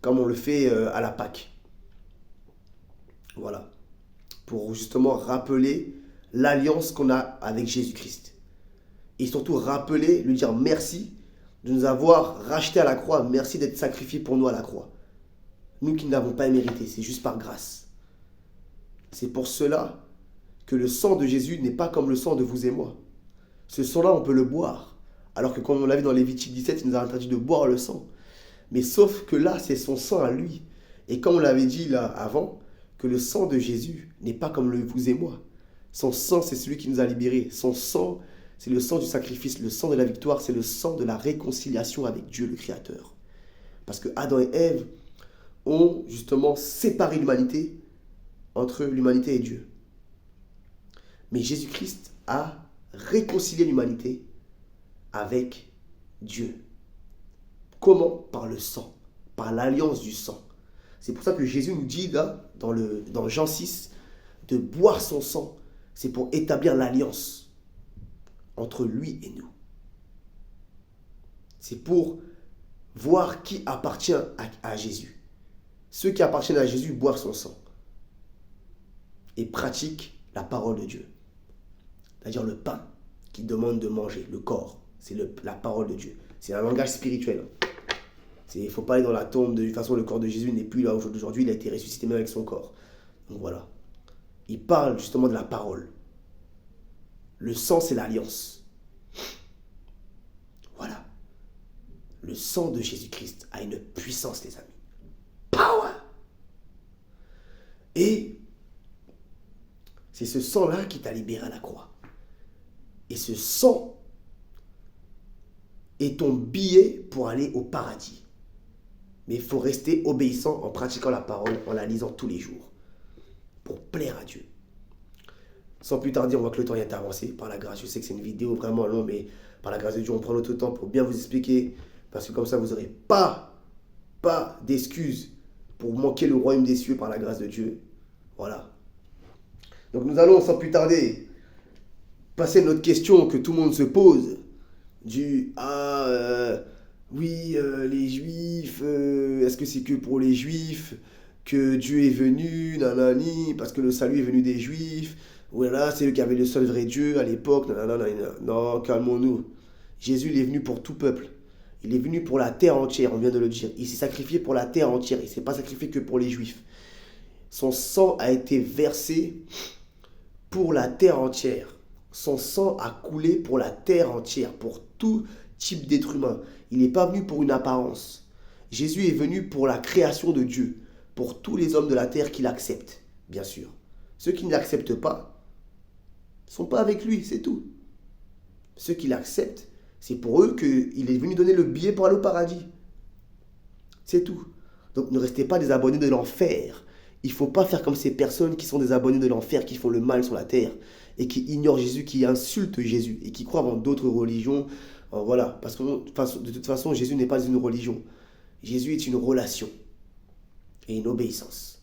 Comme on le fait à la Pâque. Voilà. Pour justement rappeler l'alliance qu'on a avec Jésus-Christ. Et surtout rappeler, lui dire merci de nous avoir rachetés à la croix. Merci d'être sacrifié pour nous à la croix. Nous qui n'avons pas mérité, c'est juste par grâce. C'est pour cela que le sang de Jésus n'est pas comme le sang de vous et moi. Ce sang-là, on peut le boire. Alors que comme on l'a vu dans Lévitique 17, il nous a interdit de boire le sang. Mais sauf que là, c'est son sang à lui. Et comme on l'avait dit là avant, que le sang de Jésus n'est pas comme le vous et moi. Son sang, c'est celui qui nous a libérés. Son sang, c'est le sang du sacrifice. Le sang de la victoire, c'est le sang de la réconciliation avec Dieu, le Créateur. Parce que Adam et Ève ont justement séparé l'humanité entre l'humanité et Dieu. Mais Jésus-Christ à réconcilier l'humanité avec Dieu. Comment? Par le sang, par l'alliance du sang. C'est pour ça que Jésus nous dit là, dans Jean 6, de boire son sang. C'est pour établir l'alliance entre lui et nous. C'est pour voir qui appartient à Jésus. Ceux qui appartiennent à Jésus boivent son sang et pratiquent la parole de Dieu. C'est-à-dire le pain qui demande de manger, le corps, c'est la parole de Dieu. C'est un langage spirituel. Il ne faut pas aller dans la tombe. De toute façon, le corps de Jésus n'est plus là aujourd'hui. Il a été ressuscité même avec son corps. Donc voilà. Il parle justement de la parole. Le sang, c'est l'alliance. Voilà. Le sang de Jésus-Christ a une puissance, les amis. Power! Et c'est ce sang-là qui t'a libéré à la croix. Et ce sang est ton billet pour aller au paradis. Mais il faut rester obéissant en pratiquant la parole, en la lisant tous les jours, pour plaire à Dieu. Sans plus tarder, on voit que le temps est avancé. Par la grâce, je sais que c'est une vidéo vraiment longue, mais par la grâce de Dieu, on prend notre temps pour bien vous expliquer. Parce que comme ça, vous n'aurez pas d'excuses pour manquer le royaume des cieux par la grâce de Dieu. Voilà. Donc nous allons, sans plus tarder, passer à notre question que tout le monde se pose. Les Juifs, est-ce que c'est que pour les Juifs que Dieu est venu, nanani, parce que le salut est venu des Juifs? Voilà, c'est eux qui avaient le seul vrai Dieu à l'époque. Non, calmons-nous. Jésus, il est venu pour tout peuple. Il est venu pour la terre entière, on vient de le dire. Il s'est sacrifié pour la terre entière. Il ne s'est pas sacrifié que pour les Juifs. Son sang a été versé pour la terre entière. Son sang a coulé pour la terre entière, pour tout type d'être humain. Il n'est pas venu pour une apparence. Jésus est venu pour la création de Dieu, pour tous les hommes de la terre qui l'acceptent, bien sûr. Ceux qui ne l'acceptent pas ne sont pas avec lui, c'est tout. Ceux qui l'acceptent, c'est pour eux qu'il est venu donner le billet pour aller au paradis. C'est tout. Donc ne restez pas des abonnés de l'enfer. Il ne faut pas faire comme ces personnes qui sont des abonnés de l'enfer, qui font le mal sur la terre et qui ignorent Jésus, qui insultent Jésus et qui croient en d'autres religions. Voilà, parce que de toute façon, Jésus n'est pas une religion. Jésus est une relation et une obéissance.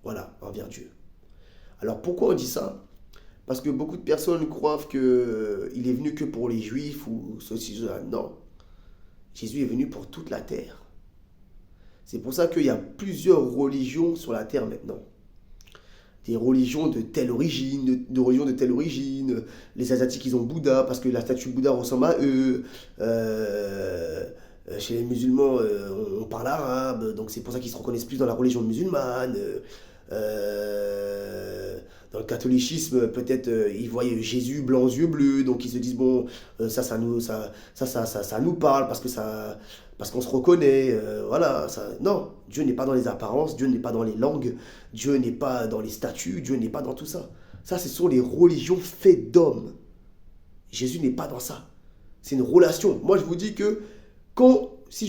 Voilà, envers Dieu. Alors pourquoi on dit ça? Parce que beaucoup de personnes croient qu'il est venu que pour les Juifs ou ceci, cela. Non. Jésus est venu pour toute la terre. C'est pour ça qu'il y a plusieurs religions sur la terre maintenant. Des religions de telle origine, de religions de telle origine. Les Asiatiques, ils ont Bouddha parce que la statue de Bouddha ressemble à eux. Chez les musulmans, on parle arabe, donc c'est pour ça qu'ils se reconnaissent plus dans la religion musulmane. Dans le catholicisme, peut-être ils voient Jésus blanc aux yeux bleus, donc ils se disent bon, ça nous parle parce qu'on se reconnaît, voilà. Non, Dieu n'est pas dans les apparences, Dieu n'est pas dans les langues, Dieu n'est pas dans les statues, Dieu n'est pas dans tout ça. Ça, ce sont les religions faites d'hommes. Jésus n'est pas dans ça. C'est une relation. Moi, je vous dis que si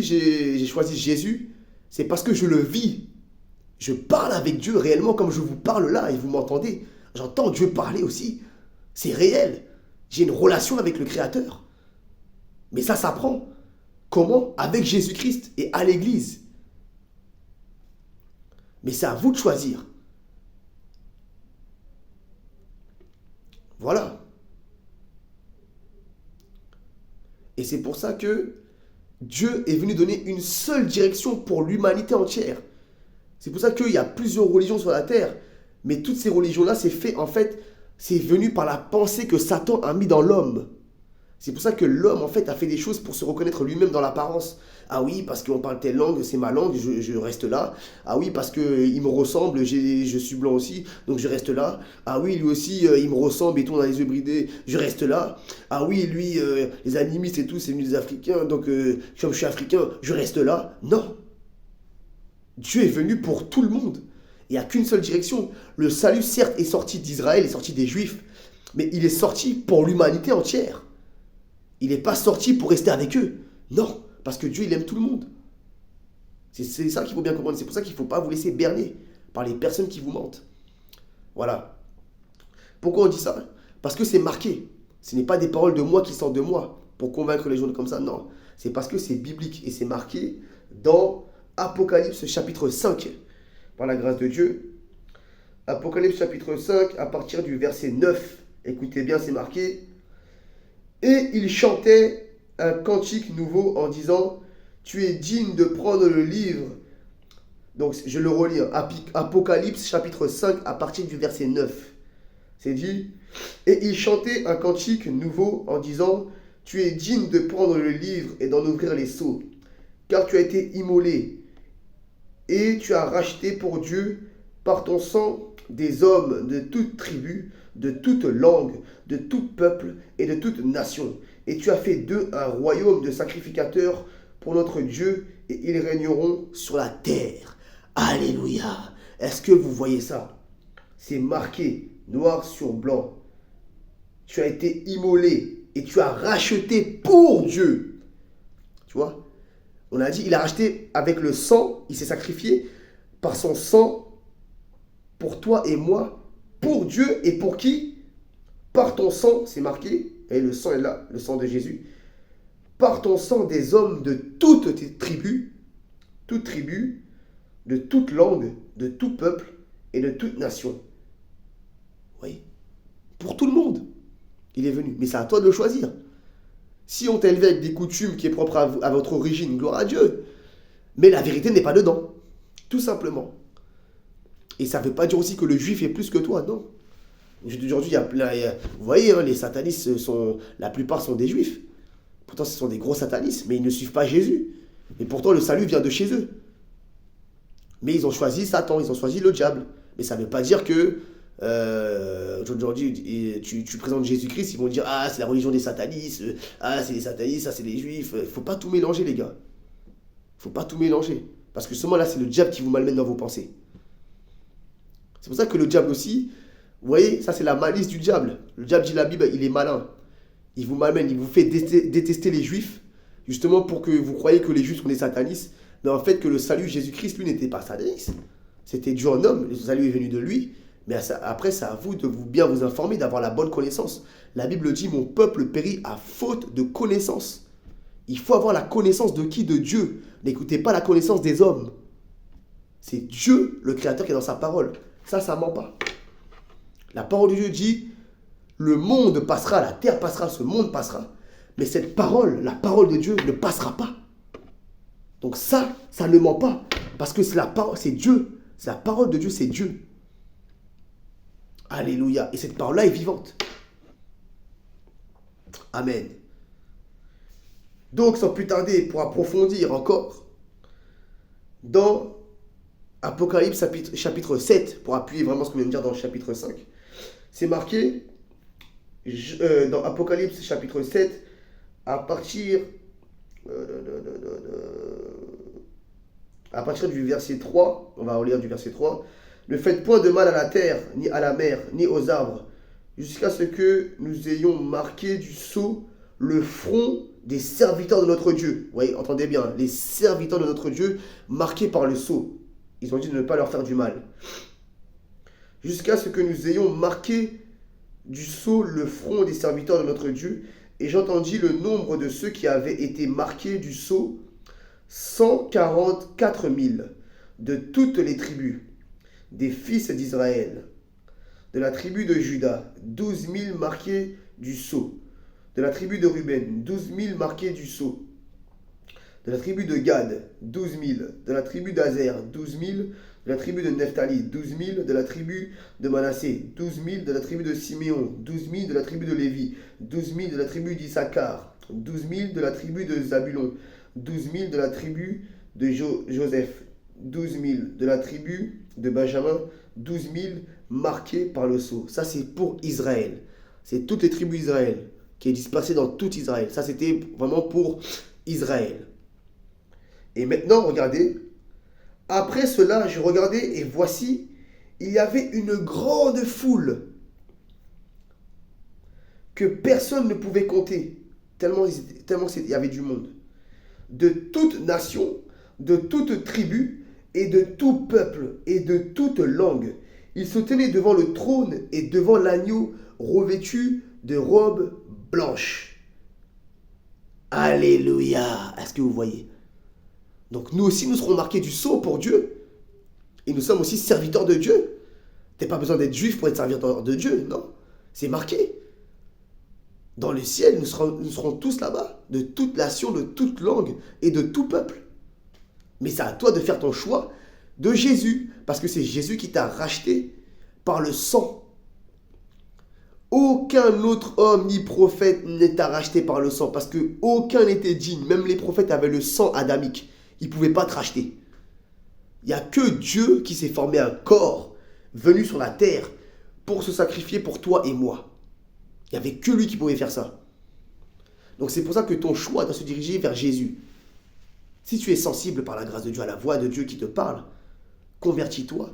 j'ai choisi Jésus, c'est parce que je le vis. Je parle avec Dieu réellement comme je vous parle là et vous m'entendez. J'entends Dieu parler aussi. C'est réel. J'ai une relation avec le Créateur. Mais ça s'apprend. Comment? Avec Jésus-Christ et à l'Église. Mais c'est à vous de choisir. Voilà. Et c'est pour ça que Dieu est venu donner une seule direction pour l'humanité entière. C'est pour ça qu'il y a plusieurs religions sur la terre. Mais toutes ces religions-là, c'est venu par la pensée que Satan a mis dans l'homme. C'est pour ça que l'homme, a fait des choses pour se reconnaître lui-même dans l'apparence. Ah oui, parce qu'on parle telle langue, c'est ma langue, je reste là. Ah oui, parce qu'il me ressemble, je suis blanc aussi, donc je reste là. Ah oui, lui aussi, il me ressemble et tout, on a les yeux bridés, je reste là. Ah oui, lui, les animistes et tout, c'est venu des Africains, donc comme je suis africain, je reste là. Non. Dieu est venu pour tout le monde. Il n'y a qu'une seule direction. Le salut, certes, est sorti d'Israël, est sorti des Juifs, mais il est sorti pour l'humanité entière. Il n'est pas sorti pour rester avec eux. Non, parce que Dieu, il aime tout le monde. C'est ça qu'il faut bien comprendre. C'est pour ça qu'il ne faut pas vous laisser berner par les personnes qui vous mentent. Voilà. Pourquoi on dit ça? Parce que c'est marqué. Ce n'est pas des paroles de moi qui sortent de moi pour convaincre les gens comme ça, non. C'est parce que c'est biblique et c'est marqué dans Apocalypse chapitre 5. Par la grâce de Dieu. Apocalypse chapitre 5 à partir du verset 9. Écoutez bien, c'est marqué. Et il chantait un cantique nouveau en disant, tu es digne de prendre le livre. Donc je le relis. Apocalypse chapitre 5 à partir du verset 9. C'est dit, et il chantait un cantique nouveau en disant, tu es digne de prendre le livre et d'en ouvrir les sceaux, car tu as été immolé, et tu as racheté pour Dieu par ton sang des hommes de toute tribu, de toute langue, de tout peuple et de toute nation. Et tu as fait d'eux un royaume de sacrificateurs pour notre Dieu, et ils régneront sur la terre. Alléluia. Est-ce que vous voyez ça? C'est marqué noir sur blanc. Tu as été immolé et tu as racheté pour Dieu. Tu vois? On a dit, il a racheté avec le sang, il s'est sacrifié par son sang pour toi et moi, pour Dieu et pour qui? Par ton sang, c'est marqué, et le sang est là, le sang de Jésus. Par ton sang des hommes de toutes tes tribus, de toute langue, de tout peuple et de toute nation. Oui, pour tout le monde, il est venu. Mais c'est à toi de le choisir. Si on t'a élevé avec des coutumes qui est propre à votre origine, gloire à Dieu. Mais la vérité n'est pas dedans. Tout simplement. Et ça ne veut pas dire aussi que le juif est plus que toi, non. Aujourd'hui, il y a plein. Vous voyez, hein, les satanistes, la plupart sont des juifs. Pourtant, ce sont des gros satanistes, mais ils ne suivent pas Jésus. Et pourtant, le salut vient de chez eux. Mais ils ont choisi Satan, ils ont choisi le diable. Mais ça ne veut pas dire que aujourd'hui, tu présentes Jésus-Christ, ils vont dire ah, c'est la religion des satanistes, ah, c'est les satanistes, ça, c'est les juifs. Il ne faut pas tout mélanger, les gars. Il ne faut pas tout mélanger. Parce que seulement là, c'est le diable qui vous malmène dans vos pensées. C'est pour ça que le diable aussi, vous voyez, ça, c'est la malice du diable. Le diable dit la Bible, il est malin. Il vous malmène, il vous fait détester les juifs, justement pour que vous croyez que les juifs sont des satanistes. Mais en fait, que le salut Jésus-Christ, lui, n'était pas sataniste. C'était Dieu en homme, le salut est venu de lui. Mais après, c'est à vous de bien vous informer, d'avoir la bonne connaissance. La Bible dit, mon peuple périt à faute de connaissance. Il faut avoir la connaissance de qui? De Dieu. N'écoutez pas la connaissance des hommes. C'est Dieu, le Créateur, qui est dans sa parole. Ça ne ment pas. La parole de Dieu dit, le monde passera, la terre passera, ce monde passera. Mais cette parole, la parole de Dieu, ne passera pas. Donc ça ne ment pas. Parce que c'est Dieu. C'est la parole de Dieu, c'est Dieu. Alléluia. Et cette parole-là est vivante. Amen. Donc, sans plus tarder, pour approfondir encore, dans Apocalypse chapitre 7, pour appuyer vraiment ce qu'on vient de dire dans le chapitre 5, c'est marqué dans Apocalypse chapitre 7, à partir du verset 3, on va relire du verset 3, ne faites point de mal à la terre, ni à la mer, ni aux arbres, jusqu'à ce que nous ayons marqué du sceau le front des serviteurs de notre Dieu. Vous voyez, entendez bien, les serviteurs de notre Dieu marqués par le sceau. Ils ont dit de ne pas leur faire du mal. Jusqu'à ce que nous ayons marqué du sceau le front des serviteurs de notre Dieu. Et j'entendis le nombre de ceux qui avaient été marqués du sceau, 144 000 de toutes les tribus des fils d'Israël. De la tribu de Juda, 12 000 marqués du sceau. De la tribu de Ruben, 12 000 marqués du sceau. De la tribu de Gad, 12 000. De la tribu d'Azer, 12 000. De la tribu de Nephtali, 12 000. De la tribu de Manassé, 12 000. De la tribu de Siméon, 12 000. De la tribu de Lévi, 12 000. De la tribu d'Issachar, 12 000. De la tribu de Zabulon, 12 000. De la tribu de Joseph, 12 000. De la tribu de Benjamin, 12 000 marqués par le sceau. Ça, c'est pour Israël. C'est toutes les tribus d'Israël qui est dispersée dans tout Israël. Ça, c'était vraiment pour Israël. Et maintenant, regardez. Après cela, je regardais et voici, il y avait une grande foule que personne ne pouvait compter, tellement il y avait du monde. De toute nation, de toute tribu et de tout peuple et de toute langue. Ils se tenaient devant le trône et devant l'agneau revêtu de robes blanches. Alléluia. Est-ce que vous voyez? Donc nous aussi, nous serons marqués du sceau pour Dieu. Et nous sommes aussi serviteurs de Dieu. Tu n'as pas besoin d'être juif pour être serviteur de Dieu, non. C'est marqué. Dans le ciel, nous serons tous là-bas, de toute nation, de toute langue et de tout peuple. Mais c'est à toi de faire ton choix de Jésus, parce que c'est Jésus qui t'a racheté par le sang. Aucun autre homme ni prophète ne t'a racheté par le sang, parce qu'aucun n'était digne. Même les prophètes avaient le sang adamique. Ils ne pouvaient pas te racheter. Il n'y a que Dieu qui s'est formé un corps venu sur la terre pour se sacrifier pour toi et moi. Il n'y avait que lui qui pouvait faire ça. Donc c'est pour ça que ton choix doit se diriger vers Jésus. Si tu es sensible par la grâce de Dieu à la voix de Dieu qui te parle, convertis-toi.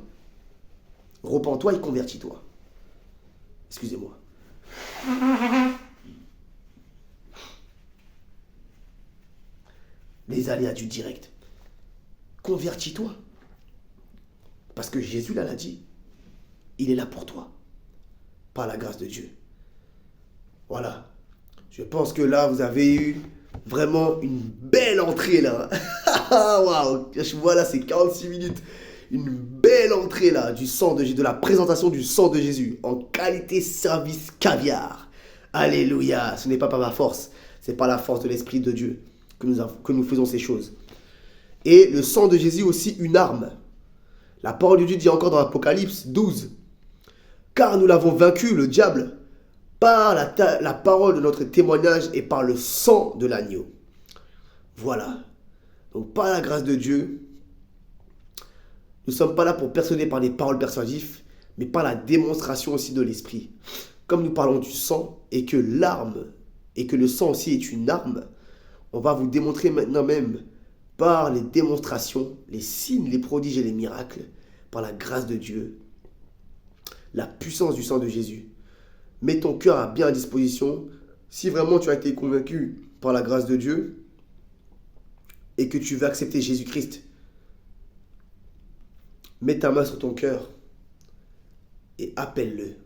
Repens-toi et convertis-toi. Excusez-moi. Les aléas du direct. Convertis-toi. Parce que Jésus l'a dit. Il est là pour toi. Par la grâce de Dieu. Voilà. Je pense que là, vous avez eu vraiment une belle entrée là. Waouh. Voilà, c'est 46 minutes. Une belle entrée là du sang de Jésus, de la présentation du sang de Jésus en qualité service caviar. Alléluia. Ce n'est pas par ma force, c'est par la force de l'Esprit de Dieu que nous faisons ces choses. Et le sang de Jésus aussi une arme. La parole de Dieu dit encore dans Apocalypse 12. Car nous l'avons vaincu, le diable, par la parole de notre témoignage et par le sang de l'agneau. Voilà. Donc par la grâce de Dieu, nous ne sommes pas là pour persuader par des paroles persuasives, mais par la démonstration aussi de l'esprit. Comme nous parlons du sang et que l'arme, et que le sang aussi est une arme, on va vous démontrer maintenant même par les démonstrations, les signes, les prodiges et les miracles, par la grâce de Dieu, la puissance du sang de Jésus. Mets ton cœur à bien à disposition. Si vraiment tu as été convaincu par la grâce de Dieu et que tu veux accepter Jésus-Christ, mets ta main sur ton cœur et appelle-le.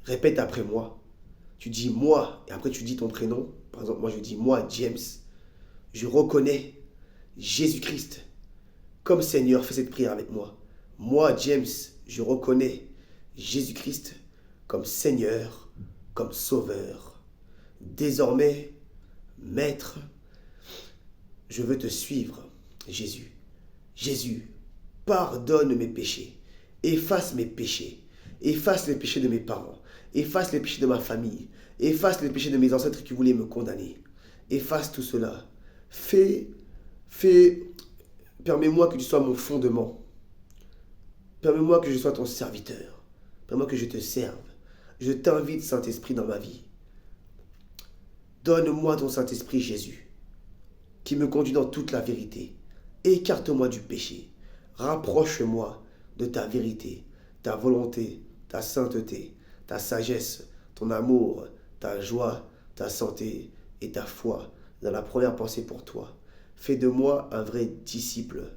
Répète après moi. Tu dis moi et après tu dis ton prénom. Par exemple, moi je dis moi, James. Je reconnais Jésus-Christ comme Seigneur. Fais cette prière avec moi. Moi, James, je reconnais Jésus-Christ comme Seigneur, comme Sauveur. Désormais, Maître, je veux te suivre, Jésus. Jésus, pardonne mes péchés, efface mes péchés, efface les péchés de mes parents, efface les péchés de ma famille, efface les péchés de mes ancêtres qui voulaient me condamner. Efface tout cela. Permets-moi que tu sois mon fondement. Permets-moi que je sois ton serviteur. Permets-moi que je te serve. Je t'invite, Saint-Esprit, dans ma vie. Donne-moi ton Saint-Esprit, Jésus, qui me conduit dans toute la vérité. Écarte-moi du péché. Rapproche-moi de ta vérité, ta volonté, ta sainteté, ta sagesse, ton amour, ta joie, ta santé et ta foi dans la première pensée pour toi. Fais de moi un vrai disciple.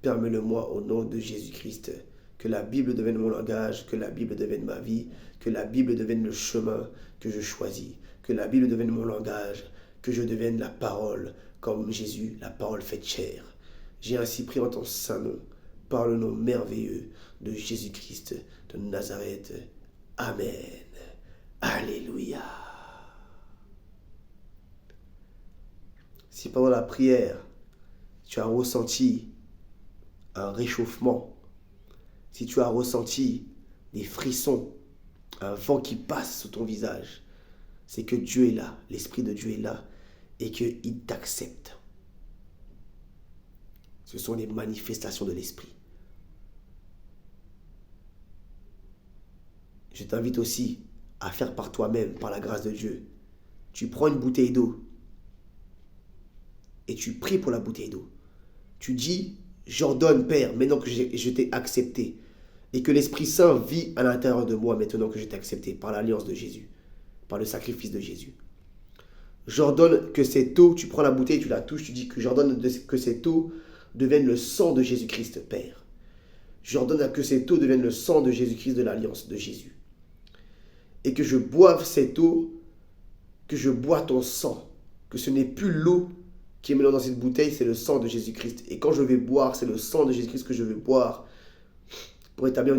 Permets-le-moi au nom de Jésus-Christ. Que la Bible devienne mon langage, que la Bible devienne ma vie, que la Bible devienne le chemin que je choisis, que la Bible devienne mon langage, que je devienne la parole, comme Jésus, la parole faite chair. J'ai ainsi pris en ton saint nom, par le nom merveilleux de Jésus-Christ de Nazareth. Amen. Alléluia. Si pendant la prière, tu as ressenti un réchauffement, si tu as ressenti des frissons, un vent qui passe sur ton visage, c'est que Dieu est là, l'Esprit de Dieu est là et qu'il t'accepte. Ce sont les manifestations de l'Esprit. Je t'invite aussi à faire par toi-même, par la grâce de Dieu. Tu prends une bouteille d'eau et tu pries pour la bouteille d'eau. Tu dis, j'ordonne, Père, maintenant que je t'ai accepté et que l'Esprit Saint vit à l'intérieur de moi maintenant que je t'ai accepté par l'alliance de Jésus, par le sacrifice de Jésus. J'ordonne que cette eau, tu prends la bouteille, tu la touches, tu dis que j'ordonne que cette eau devienne le sang de Jésus-Christ, Père. J'ordonne à que cette eau devienne le sang de Jésus-Christ de l'alliance de Jésus. Et que je boive cette eau, que je bois ton sang, que ce n'est plus l'eau qui est mélangée dans cette bouteille, c'est le sang de Jésus-Christ. Et quand je vais boire, c'est le sang de Jésus-Christ que je vais boire pour établir une